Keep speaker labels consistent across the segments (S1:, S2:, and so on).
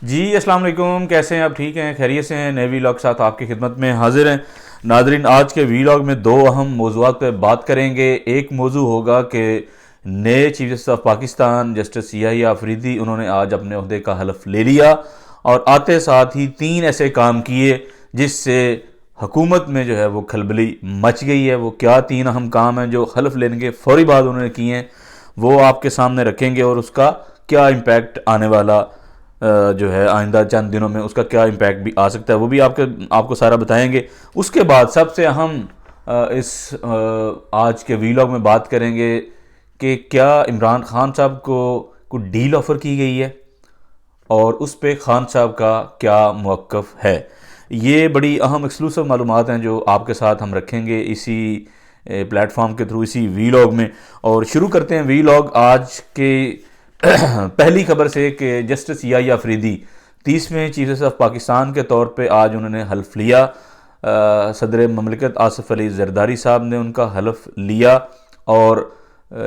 S1: जी अस्सलाम वालेकुम, कैसे हैं आप? ठीक हैं, खैरियत से हैं? नए वीलॉग के साथ आपकी खिदमत में हाजिर हैं। नाजरीन, आज के वीलॉग में दो अहम मौज़ूआत पर बात करेंगे। एक मौजू होगा कि नए chief justice of Pakistan justice Yahya Afridi उन्होंने आज अपने अहदे का हलफ ले लिया और आते साथ ही तीन ऐसे काम किए जिससे हुकूमत में जो है वो खलबली मच गई है। वो क्या तीन अहम काम हैं जो हलफ लेने के फौरी बाद उन्होंने किए हैं, वो आपके सामने रखेंगे और उसका क्या इम्पैक्ट आने वाला जो है आइंदा चंद दिनों में उसका क्या इम्पैक्ट भी आ सकता है, वो भी आपको सारा बताएंगे। उसके बाद सबसे अहम इस आज के वीलॉग में बात करेंगे कि क्या इमरान खान साहब को कोई डील ऑफ़र की गई है और उस पे खान साहब का क्या मौक़िफ़ है। ये बड़ी अहम एक्सक्लूसिव मालूमात हैं जो आपके साथ हम रखेंगे इसी प्लेटफॉर्म के थ्रू, इसी वीलॉग में। और शुरू करते हैं वीलॉग आज के पहली खबर से कि जस्टिस याहिया अफरीदी 30वें चीफ जस्टिस ऑफ पाकिस्तान के तौर पे आज उन्होंने हल्फ लिया। सदर ममलिकत आसिफ अली जरदारी साहब ने उनका हल्फ लिया और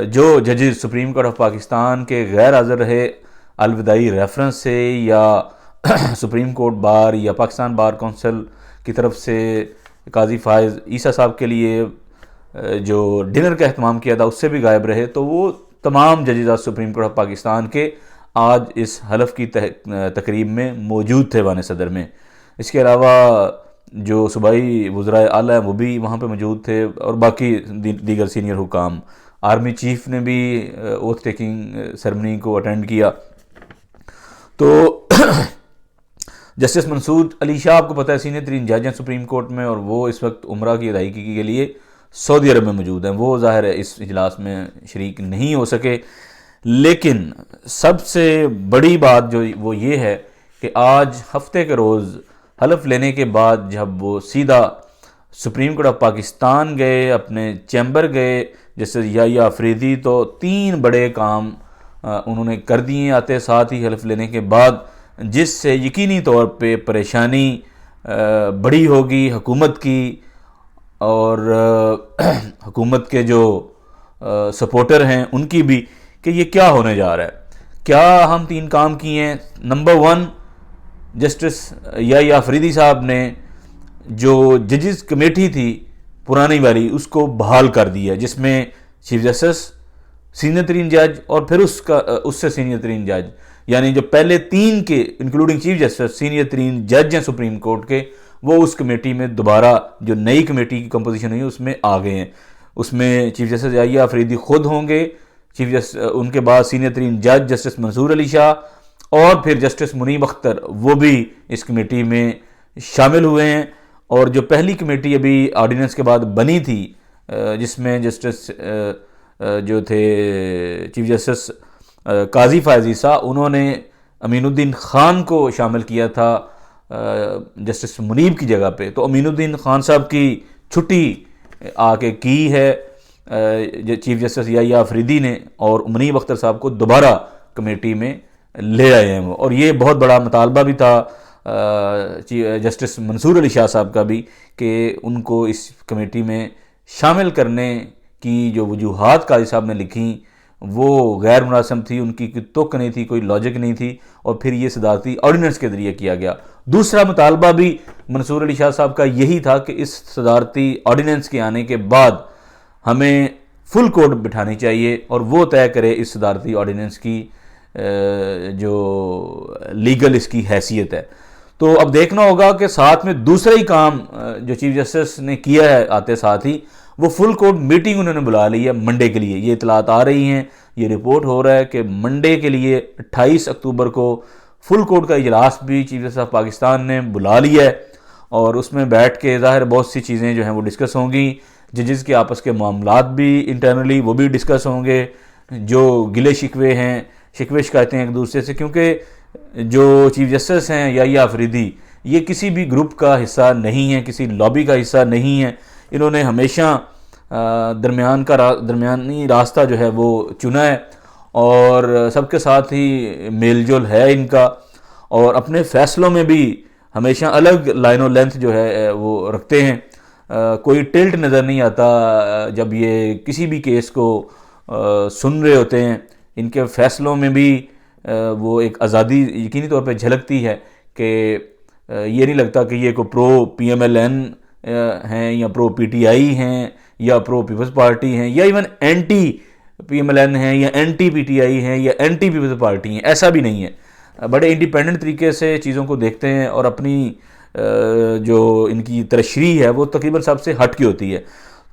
S1: जो जजेस सुप्रीम कोर्ट ऑफ पाकिस्तान के गैर हाज़िर रहे अलविदाई रेफरेंस से या सुप्रीम कोर्ट बार या पाकिस्तान बार कौंसिल की तरफ से काजी फायज़ ईसा साहब के लिए जो डिनर का अहतमाम किया था उससे भी गायब रहे, तो वो तमाम जजेस आज सुप्रीम कोर्ट ऑफ पाकिस्तान के आज इस हलफ की तकरीब में मौजूद थे वान सदर में। इसके अलावा जो सूबाई वज़राए आला हैं वो भी वहाँ पे मौजूद थे और बाकी दीगर सीनियर हुकाम, आर्मी चीफ ने भी ओथ टेकिंग सेरेमनी को अटेंड किया। तो जस्टिस मंसूर अली शाह, आपको पता है, सीनियर तरीन जज हैं सुप्रीम कोर्ट में और वो इस वक्त उम्रा की अदायगी के लिए सऊदी अरब में मौजूद हैं। वो ज़ाहिर है इस इजलास में शरीक नहीं हो सके, लेकिन सबसे बड़ी बात जो वो ये है कि आज हफ्ते के रोज़ हलफ लेने के बाद जब वो सीधा सुप्रीम कोर्ट ऑफ पाकिस्तान गए, अपने चैम्बर गए जैसे याहिया अफरीदी, तो तीन बड़े काम उन्होंने कर दिए आते साथ ही हलफ लेने के बाद, जिससे यकीनी तौर पे परेशानी बड़ी होगी हुकूमत की और हुकूमत के जो सपोर्टर हैं उनकी भी, कि ये क्या होने जा रहा है। क्या हम तीन काम किए हैं। नंबर 1, जस्टिस याहिया अफरीदी साहब ने जो जजेस कमेटी थी पुरानी वाली उसको बहाल कर दिया, जिसमें चीफ जस्टिस, सीनियर तरीन जज और फिर उससे सीनियर तरीन जज, यानी जो पहले तीन के इंक्लूडिंग चीफ जस्टिस सीनियर तरीन जज हैं सुप्रीम कोर्ट के, वो उस कमेटी में दोबारा जो नई कमेटी की कंपोजिशन हुई उसमें आ गए हैं। उसमें चीफ जस्टिस याहिया अफरीदी खुद होंगे, चीफ जस्टिस उनके बाद सीनियर तरीन जज जस्टिस मंसूर अली शाह और फिर जस्टिस मुनीब अख्तर, वो भी इस कमेटी में शामिल हुए हैं। और जो पहली कमेटी अभी ऑर्डिनेंस के बाद बनी थी जिसमें जस्टिस जो थे चीफ जस्टिस काजी फायज़ ईसा, उन्होंने अमीनुद्दीन ख़ान को शामिल किया था जस्टिस मुनीब की जगह पे। तो अमीनुद्दीन ख़ान साहब की छुट्टी आके की है चीफ जस्टिस याहिया अफरीदी ने और मुनीब अख्तर साहब को दोबारा कमेटी में ले आए हैं वो। और ये बहुत बड़ा मुतालबा भी था जस्टिस मंसूर अली शाह साहब का भी कि उनको इस कमेटी में शामिल करने की जो वजूहात काजी साहब ने लिखी वो गैर मुनासिब थी, उनकी कोई तुक नहीं थी, कोई लॉजिक नहीं थी, और फिर ये सदारती ऑर्डिनेंस के जरिए किया गया। दूसरा मुतालबा भी मंसूर अली शाह साहब का यही था कि इस सदारती ऑर्डिनेंस के आने के बाद हमें फुल कोर्ट बिठानी चाहिए और वो तय करे इस सदारती ऑर्डिनेंस की जो लीगल इसकी हैसियत है। तो अब देखना होगा कि साथ में दूसरा ही काम जो चीफ जस्टिस ने किया है आते साथ ही, वो फुल कोर्ट मीटिंग उन्होंने बुला ली है मंडे के लिए। ये इतलात आ रही हैं, ये रिपोर्ट हो रहा है कि मंडे के लिए 28 अक्टूबर को फुल कोर्ट का इजलास भी चीफ जस्टिस ऑफ पाकिस्तान ने बुला लिया है और उसमें बैठ के ज़ाहिर बहुत सी चीज़ें जो हैं वो डिस्कस होंगी। जजेस के आपस के मामलात भी इंटरनली वो भी डिस्कस होंगे, जो गिले शिकवे हैं, शिकवे शिकायतें हैं एक दूसरे से, क्योंकि जो चीफ जस्टिस हैं याहिया अफरीदी ये किसी भी ग्रुप का हिस्सा नहीं है, किसी लॉबी का हिस्सा नहीं है। इन्होंने हमेशा दरमियानी रास्ता जो है वो चुना है और सबके साथ ही मेलजोल है इनका, और अपने फ़ैसलों में भी हमेशा अलग लाइन और लेंथ जो है वो रखते हैं। कोई टिल्ट नज़र नहीं आता जब ये किसी भी केस को सुन रहे होते हैं। इनके फ़ैसलों में भी वो एक आज़ादी यकीनी तौर पे झलकती है कि ये नहीं लगता कि ये को प्रो PMLN हैं या प्रो PTI हैं या प्रो पीपल्स पार्टी हैं या इवन एंटी PMLN हैं या एंटी PTI हैं या एंटी पीपल्स पार्टी हैं, ऐसा भी नहीं है। बड़े इंडिपेंडेंट तरीके से चीज़ों को देखते हैं और अपनी जो इनकी तशरीह है वो तकरीबन सबसे हट की होती है।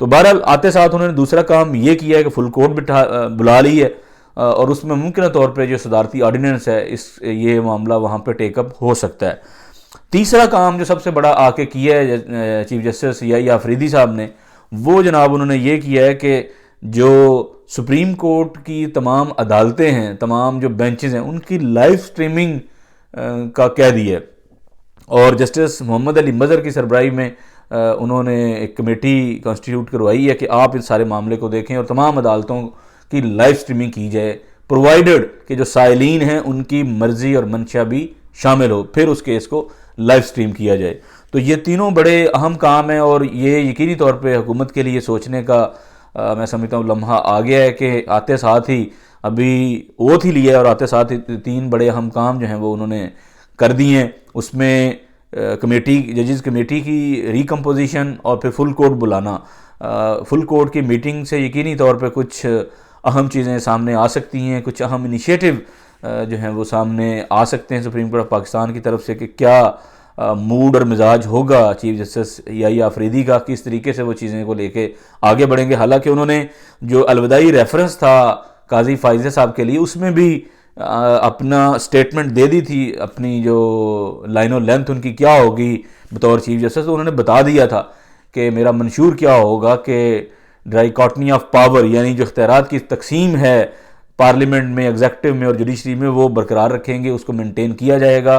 S1: तो बहरहाल आते साथ उन्होंने दूसरा काम ये किया है कि फुल कोर्ट बुला ली है और उसमें मुमकिन तौर पे जो सदारती ऑर्डिनेंस है ये मामला वहाँ पे टेकअप हो सकता है। तीसरा काम जो सबसे बड़ा आके किया है चीफ जस्टिस या अफरीदी साहब ने, वो जनाब उन्होंने ये किया है कि जो सुप्रीम कोर्ट की तमाम अदालतें हैं, तमाम जो बेंचेस हैं, उनकी लाइव स्ट्रीमिंग का कह दिया है। और जस्टिस मोहम्मद अली मज़हर की सरबराही में उन्होंने एक कमेटी कॉन्स्टिट्यूट करवाई है कि आप इस सारे मामले को देखें और तमाम अदालतों की लाइव स्ट्रीमिंग की जाए, प्रोवाइडेड कि जो साइलीन हैं उनकी मर्जी और मंशा भी शामिल हो, फिर उस केस को लाइव स्ट्रीम किया जाए। तो ये तीनों बड़े अहम काम हैं और ये यकीनी तौर पे हुकूमत के लिए सोचने का मैं समझता हूँ लम्हा आ गया है कि आते साथ ही अभी ओथ ही लिया है और आते साथ ही तीन बड़े अहम काम जो हैं वो उन्होंने कर दिए हैं। उसमें कमेटी, जजेस कमेटी की रिकम्पोजिशन और फिर फुल कोर्ट बुलाना। फुल कोर्ट की मीटिंग से यकीनी तौर पे कुछ अहम चीज़ें सामने आ सकती हैं, कुछ अहम इनिशिएटिव जो हैं वो सामने आ सकते हैं सुप्रीम कोर्ट ऑफ पाकिस्तान की तरफ से कि क्या मूड और मिजाज होगा चीफ जस्टिस या अफरीदी का, किस तरीके से वो चीज़ें को लेके आगे बढ़ेंगे। हालांकि उन्होंने जो अलविदाई रेफरेंस था काजी फाइज़ा साहब के लिए, उसमें भी अपना स्टेटमेंट दे दी थी, अपनी जो लाइन ऑफ लेंथ उनकी क्या होगी बतौर चीफ जस्टिस। तो उन्होंने बता दिया था कि मेरा मंशूर क्या होगा कि डाइकॉटमी ऑफ पावर, यानी जो इख्तियारात की तकसीम है पार्लियामेंट में, एग्जेक्टिव में और जुडिशरी में, वो बरकरार रखेंगे, उसको मेंटेन किया जाएगा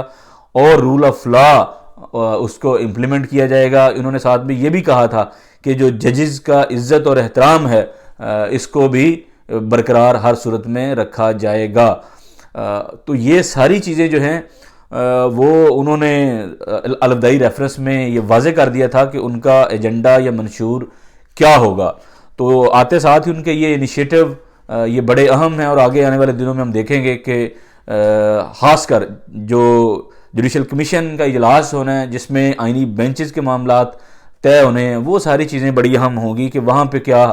S1: और रूल ऑफ लॉ उसको इम्प्लीमेंट किया जाएगा। इन्होंने साथ में ये भी कहा था कि जो जजेस का इज़्ज़त और एहतराम है इसको भी बरकरार हर सूरत में रखा जाएगा। तो ये सारी चीज़ें जो हैं वो उन्होंने अलविदाई रेफरेंस में ये वाज़े कर दिया था कि उनका एजेंडा या मंशूर क्या होगा। तो आते साथ ही उनके ये इनिशिएटिव ये बड़े अहम हैं और आगे आने वाले दिनों में हम देखेंगे कि ख़ासकर जो जुडिशल कमीशन का इजलास होना है जिसमें आइनी बेंचेस के मामलात तय होने हैं, वो सारी चीज़ें बड़ी अहम होंगी कि वहाँ पे क्या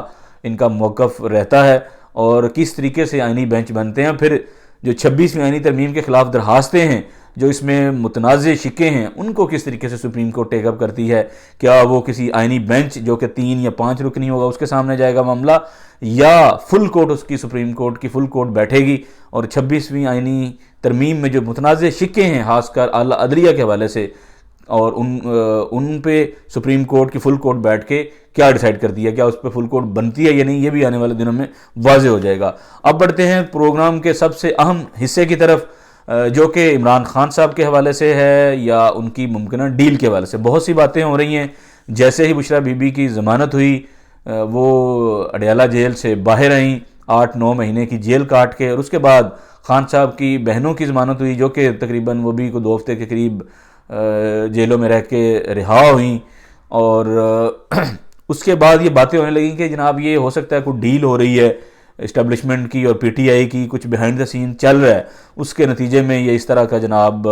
S1: इनका मौक़िफ़ रहता है और किस तरीके से आइनी बेंच बनते हैं। फिर जो 26वीं आइनी तरमीम के ख़िलाफ़ दरखास्तें हैं, जो इसमें मुतनाज़ शिक्के हैं, उनको किस तरीके से सुप्रीम कोर्ट टेकअप करती है। क्या वो किसी आइनी बेंच जो कि 3 या 5 रुकनी होगा उसके सामने जाएगा मामला, या फुल कोर्ट उसकी सुप्रीम कोर्ट की फुल कोर्ट बैठेगी और 26वीं आइनी तरमीम में जो मुतनाज़ शिक्के हैं खासकर आला अदलिया के हवाले से, और उन पे सुप्रीम कोर्ट की फुल कोर्ट बैठ के क्या डिसाइड करती है, क्या उस पर फुल कोर्ट बनती है या नहीं, ये भी आने वाले दिनों में वाज़े हो जाएगा। अब बढ़ते हैं प्रोग्राम के सबसे अहम हिस्से की तरफ, जो कि इमरान खान साहब के हवाले से है या उनकी मुमकिन डील के हवाले से। बहुत सी बातें हो रही हैं। जैसे ही बुशरा बीबी की ज़मानत हुई, वो अडयाला जेल से बाहर आई 8-9 महीने की जेल काट के, और उसके बाद खान साहब की बहनों की ज़मानत हुई जो कि तकरीबन वो भी को 2 हफ्ते के करीब जेलों में रह के रिहा हुई। और उसके बाद ये बातें होने लगी कि जनाब ये हो सकता है कोई डील हो रही है इस्टेब्लिशमेंट की और PTI की, कुछ बिहाइंड द सीन चल रहा है, उसके नतीजे में ये इस तरह का जनाब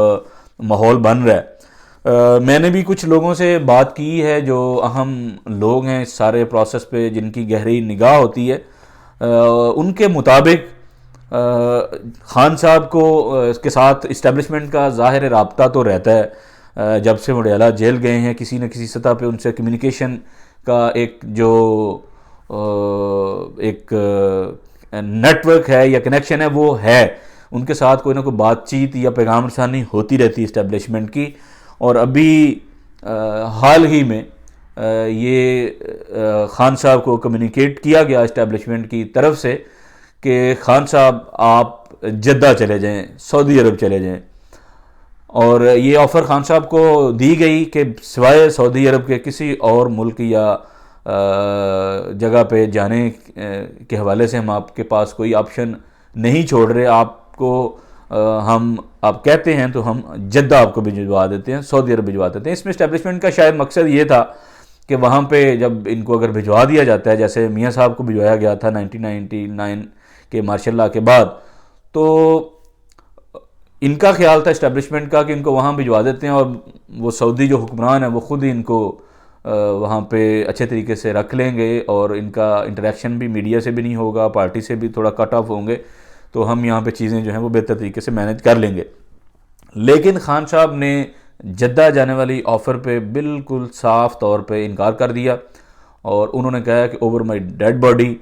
S1: माहौल बन रहा है। मैंने भी कुछ लोगों से बात की है जो अहम लोग हैं इस सारे प्रोसेस पे, जिनकी गहरी निगाह होती है। उनके मुताबिक खान साहब को इसके साथ इस्टेब्लिशमेंट का ज़ाहिर राब्ता तो रहता है। जब से वो अडयाला जेल गए हैं किसी न किसी सतह पे उनसे कम्युनिकेशन का एक जो एक नेटवर्क है या कनेक्शन है वो है, उनके साथ कोई ना कोई बातचीत या पैगाम रसानी होती रहती है इस्टेब्लिशमेंट की। और अभी हाल ही में ये खान साहब को कम्युनिकेट किया गया इस्टेब्लिशमेंट की तरफ से कि खान साहब आप जद्दा चले जाएं, सऊदी अरब चले जाएं। और ये ऑफ़र खान साहब को दी गई कि सिवाय सऊदी अरब के किसी और मुल्क या जगह पे जाने के हवाले से हम आपके पास कोई ऑप्शन नहीं छोड़ रहे। आपको आप कहते हैं तो हम जद्दा आपको भिजवा देते हैं, सऊदी अरब भिजवा देते हैं। इसमें इस्टेब्लिशमेंट का शायद मकसद ये था कि वहाँ पे जब इनको अगर भिजवा दिया जाता है, जैसे मियाँ साहब को भिजवाया गया था 1999 के मार्शल लॉ के बाद, तो इनका ख्याल था इस्टेब्लिशमेंट का कि इनको वहाँ भिजवा देते हैं और वो सऊदी जो हुक्मरान है वो ख़ुद ही इनको वहाँ पे अच्छे तरीके से रख लेंगे और इनका इंटरेक्शन भी मीडिया से भी नहीं होगा, पार्टी से भी थोड़ा कट ऑफ होंगे, तो हम यहाँ पे चीज़ें जो हैं वो बेहतर तरीके से मैनेज कर लेंगे। लेकिन खान साहब ने जद्दा जाने वाली ऑफ़र पे बिल्कुल साफ तौर पे इनकार कर दिया और उन्होंने कहा कि over my dead body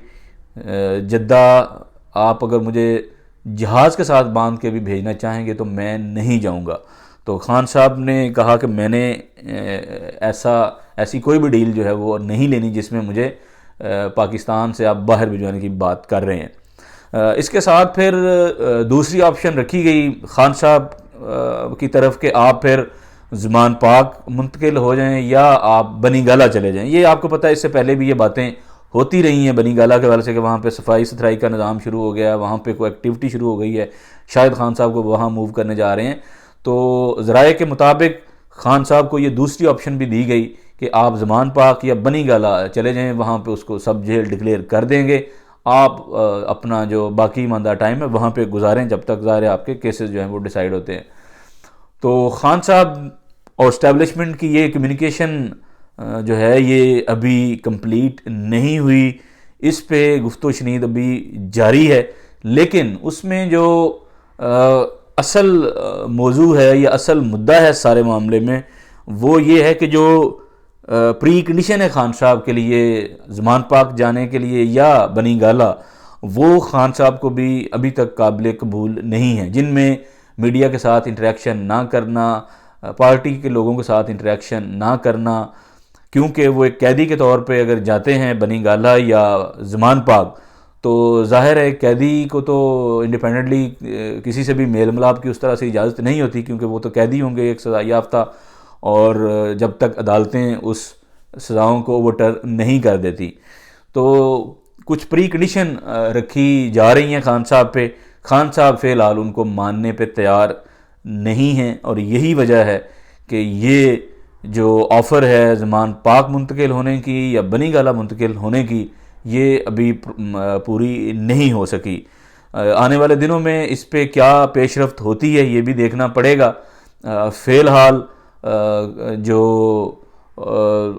S1: Jeddah आप अगर मुझे जहाज़ के साथ बांध के भी भेजना चाहेंगे तो मैं नहीं जाऊंगा। तो खान साहब ने कहा कि मैंने ऐसी कोई भी डील जो है वो नहीं लेनी जिसमें मुझे पाकिस्तान से आप बाहर भिजवाने की बात कर रहे हैं। इसके साथ फिर दूसरी ऑप्शन रखी गई खान साहब की तरफ कि आप फिर ज़मान पाक मुंतकिल हो जाएं या आप बनी गाला चले जाएं। ये आपको पता है इससे पहले भी ये बातें होती रही हैं बनी गाला के वाले से कि वहाँ पे सफाई सुथराई का निज़ाम शुरू हो गया, वहाँ पे कोई एक्टिविटी शुरू हो गई है, शायद खान साहब को वहाँ मूव करने जा रहे हैं। तो ज़राए के मुताबिक खान साहब को ये दूसरी ऑप्शन भी दी गई कि आप ज़मान पाक या बनी गाला चले जाएँ, वहाँ पर उसको सब जेल डिक्लेयर कर देंगे, आप अपना जो बाकी मानदा टाइम है वहाँ पे गुजारें जब तक ज़ाहिर है आपके केसेस जो हैं वो डिसाइड होते हैं। तो खान साहब और इस्टेब्लिशमेंट की ये कम्युनिकेशन जो है ये अभी कंप्लीट नहीं हुई, इस पे गुफ्तगू शनीद अभी जारी है। लेकिन उसमें जो असल मौजू है या असल मुद्दा है सारे मामले में वो ये है कि जो प्री कंडीशन है खान साहब के लिए ज़मान पाक जाने के लिए या बनी गाला, वो खान साहब को भी अभी तक काबिल कबूल नहीं है, जिनमें मीडिया के साथ इंटरेक्शन ना करना, पार्टी के लोगों के साथ इंटरेक्शन ना करना, क्योंकि वो एक कैदी के तौर पे अगर जाते हैं बनी गाला या ज़मान पाक तो ज़ाहिर है कैदी को तो इंडिपेंडेंटली किसी से भी मेल मिलाप की उस तरह से इजाज़त नहीं होती, क्योंकि वो तो कैदी होंगे एक सज़ा याफ्ता, और जब तक अदालतें उस सज़ाओं को ओवरटर्न नहीं कर देती। तो कुछ प्री कंडीशन रखी जा रही हैं खान साहब पे। खान साहब फ़िलहाल उनको मानने पे तैयार नहीं हैं और यही वजह है कि ये जो ऑफ़र है ज़मान पाक मुंतकिल होने की या बनी गाला मुंतकिल होने की, ये अभी पूरी नहीं हो सकी। आने वाले दिनों में इस पे क्या पेशरफ्त होती है ये भी देखना पड़ेगा। फ़िलहाल जो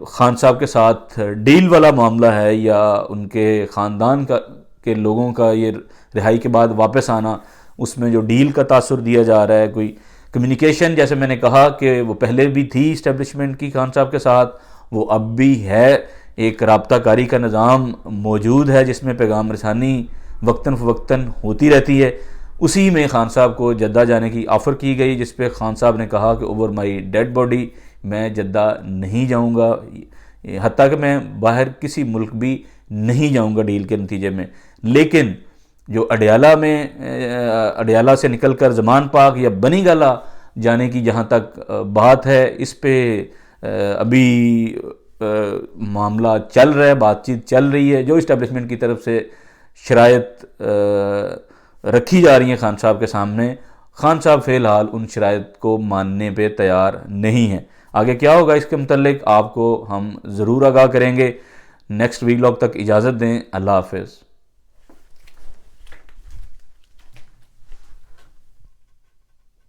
S1: खान साहब के साथ डील वाला मामला है या उनके ख़ानदान के लोगों का ये रिहाई के बाद वापस आना, उसमें जो डील का तासुर दिया जा रहा है, कोई कम्युनिकेशन जैसे मैंने कहा कि वो पहले भी थी इस्टेब्लिशमेंट की खान साहब के साथ, वो अब भी है, एक राब्ता कारी का निज़ाम मौजूद है जिसमें पैगाम रसानी वक्तन फ़वक्तन होती रहती है। उसी में खान साहब को जद्दा जाने की ऑफ़र की गई, जिस पे खान साहब ने कहा कि ओवर माई डेड बॉडी मैं जद्दा नहीं जाऊंगा, हत्ता कि मैं बाहर किसी मुल्क भी नहीं जाऊंगा डील के नतीजे में। लेकिन जो अडियाला से निकलकर ज़मान पाक या बनी गाला जाने की जहाँ तक बात है, इस पे अभी मामला चल रहा है, बातचीत चल रही है, जो इस्टेब्लिशमेंट की तरफ से शराइत रखी जा रही हैं खान साहब के सामने। खान साहब फ़िलहाल उन शराइत को मानने पे तैयार नहीं हैं। आगे क्या होगा इसके मुतल्लिक आपको हम ज़रूर आगाह करेंगे। नेक्स्ट वीलॉग तक इजाज़त दें। अल्लाह हाफ़िज़।